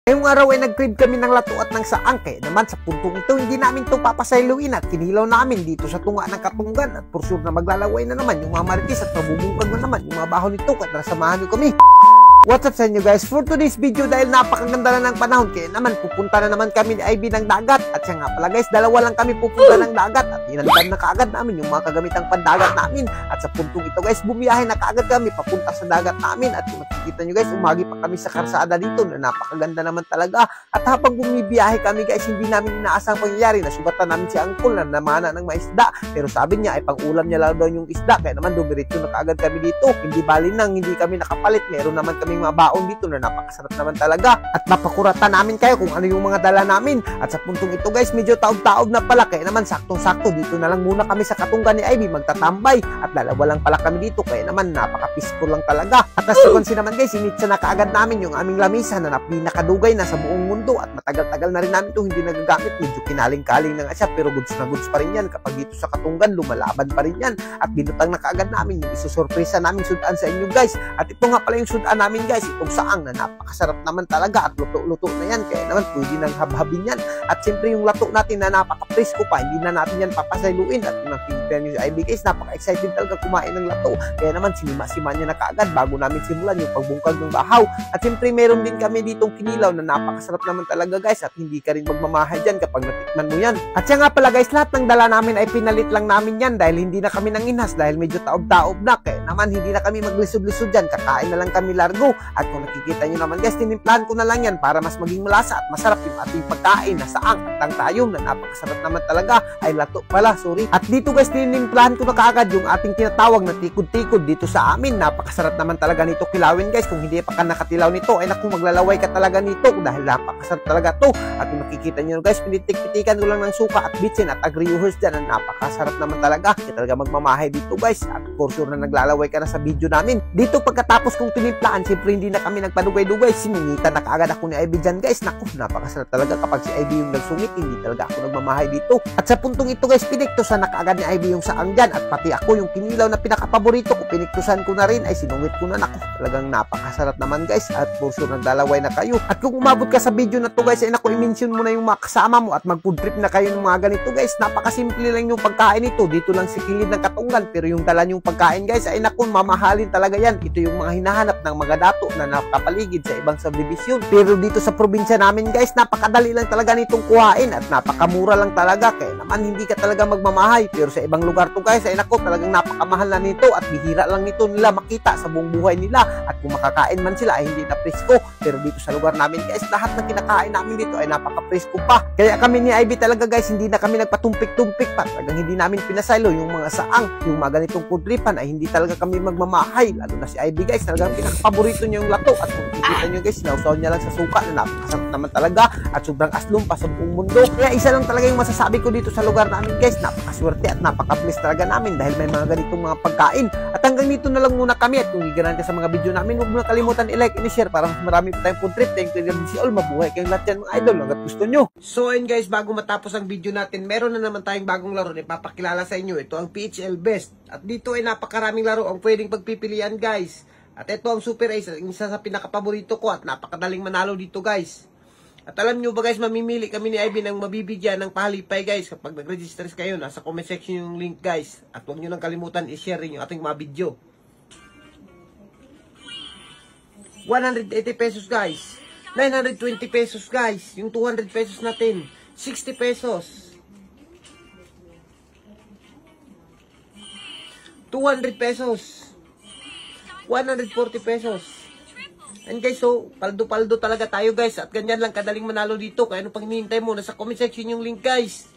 Ngayong araw ay nag-crib kami ng lato at ng saang, kaya naman sa puntong ito hindi namin ito papasayluin at kinilaw namin dito sa tunga ng Katunggan at for sure na maglalaway na naman yung mga marites at mabubungkag na naman yung mga baho nito at nasamahan nyo kami. What's up sa inyo guys? For today's video, dahil napakaganda na ng panahon, kaya naman pupunta na naman kami ni Ivy ng dagat. At siya nga pala guys, dalawa lang kami pupunta ng dagat at inandan na kaagad namin yung mga kagamitang pandagat namin. At sa puntong ito guys, bumiyahe na kaagad kami papunta sa dagat namin. At kung nakikita nyo guys, umagi pa kami sa karsada dito na napakaganda naman talaga. At habang bumibiyahe kami guys, hindi namin inaasang pangyayari na sugatan namin si Uncle na namana ng maisda. Pero sabi niya ay pang-ulam niya lang daw yung isda, kaya naman dumiretso na kaagad kami dito. Hindi bali nang hindi kami nakapalit, meron naman kami mga baon dito na napakasarap naman talaga at mapakuratan namin kayo kung ano yung mga dala namin. At sa puntong ito guys, medyo taob-taob na pala, kaya naman saktong-sakto dito na lang muna kami sa Katunggan ni Ivy magtatambay at dalawa lang pala kami dito, kaya naman napaka-peaceful lang talaga. At as you can see naman guys, initsa na kaagad namin yung aming lamisa na pinakadugay na sa buong mundo at matagal-tagal na rin namin ito hindi nagagamit. Medyo kinaling-kaling na nga siya pero goods na goods pa rin yan. Kapag dito sa Katunggan, lumalaban pa rin yan at binutang na kaagad namin yung isusurpresa namin sudan sa inyo guys. At ito nga pala yung sudan namin guys, itong saang na napakasarap naman talaga at luto-luto na yan, kaya naman pwede nang habhabin yan. At siyempre yung lato natin na napaka-presko pa, hindi na natin yan papasayluin. At kung nakikita nyo si Ivy guys, napaka-excited talaga kumain ng lato, kaya naman sinima-sima niya na kaagad bago namin simulan yung pagbungkag ng bahaw. At siyempre meron din kami ditong kinilaw na napakasarap naman talaga guys at hindi ka rin magmamahay dyan kapag natikman mo yan. At siya nga pala guys, lahat ng dala namin ay pinalit lang namin yan dahil hindi na kami nanginhas dahil medyo taob-taob na, kaya naman hindi na kami maglisod-lisod dyan, kakain na lang kami largo. At kung nakikita nyo naman guys, tinimplahan ko na lang yan para mas maging malasa at masarap yung ating pagkain na saang at tangtayong na napakasarap naman talaga, ay lato pala, sorry. At dito guys, tinimplahan ko na kaagad yung ating tinatawag na tikod-tikod dito sa amin. Napakasarap naman talaga nito kilawin guys, kung hindi pa ka nakatilaw nito ay naku, maglalaway ka talaga nito dahil napakasarap talaga to. At kung nakikita nyo guys, pinitik-pitikan ko lang ng suka at bitsin at agriuhers dyan, na napakasarap naman talaga. Kaya talaga magmamahay dito guys at for sure na naglalaway ka na sa video namin. Dito pagkatapos kong tinimplahan, siyempre hindi na kami nagpadugay-dugay, siningitan na kaagad ako ni Ivy dyan guys. Naku, napakasarap talaga kapag si Ivy yung nagsungit, hindi talaga ako nagmamahay dito. At sa puntong ito guys, piniktusan na kaagad ni Ivy yung saang dyan at pati ako yung kinilaw na pinakapaborito ko, piniktusan ko na rin, ay sinungit ko na. Naku, talagang napakasarap naman guys at for sure naglalaway na kayo. At kung umabot ka sa video na to guys, ay naku, i-mention mo na yung mga kasama mo at mag-food trip na kayo ng mga ganito guys. Napakasimple lang yung pagkain ito, dito lang si kilid ng Katunggan, pero yung dala yung pagkain guys ay naku, mamahalin talaga yan. Ito yung mga hinahanap ng mga dato na nakapaligid sa ibang subdivision. Pero dito sa probinsya namin guys, napakadali lang talaga nitong kuhain at napakamura lang talaga, kaya naman hindi ka talaga magmamahay. Pero sa ibang lugar to guys ay naku, talagang napakamahal na nito at bihira lang nito nila makita sa buong buhay nila. At kung makakain man sila ay hindi na presko, pero dito sa lugar namin guys, lahat ng kinakain namin dito ay napaka-presko pa. Kaya kami ni Ivy talaga guys, hindi na kami nagpatumpik-tumpik pa, talagang hindi namin pinasaylo yung mga saang, yung mga ganitong kudripan ay hindi talaga kami magmamahay. Lalo na si Ivy guys, talagang pinaka-paborito niya yung lato at kung kikita nyo guys, nausaw niya lang sa suka na napakasarap naman talaga at sobrang aslum pa sa buong mundo. Kaya isa lang talaga yung masasabi ko dito sa lugar namin guys, napakaswerte at napaka-bless talaga namin dahil may mga ganitong mga pagkain. At hanggang dito na lang muna kami at kung higaran ka sa mga video namin, huwag mo na kalimutan i-like and i-share para mas marami pa tayong food trip. Thank you God si all, mabuhay kayong lahat yan mga idol hanggat gusto nyo. So ayun guys, bago matapos ang video natin, meron na naman tayong bagong laro na ipapakilala sa inyo. Ito ang PHL Best at dito ay napakaraming laro ang pwedeng pagpipilian guys. At ito ang Super Ace, isa sa pinakapaborito ko at napakadaling manalo dito guys. At alam nyo ba guys, mamimili kami ni Ivy ng mabibigyan ng pahalipay guys kapag nag-register kayo. Nasa comment section yung link guys. At huwag nyo nang kalimutan i-share rin yung ating mga video. 180 pesos guys, 920 pesos guys, yung 200 pesos natin, 60 pesos, 200 pesos, 140 pesos. And guys, so paldo-paldo talaga tayo guys at ganyan lang kadaling manalo dito. Kaya ano pang hinihintay mo, nasa comment section yung link guys.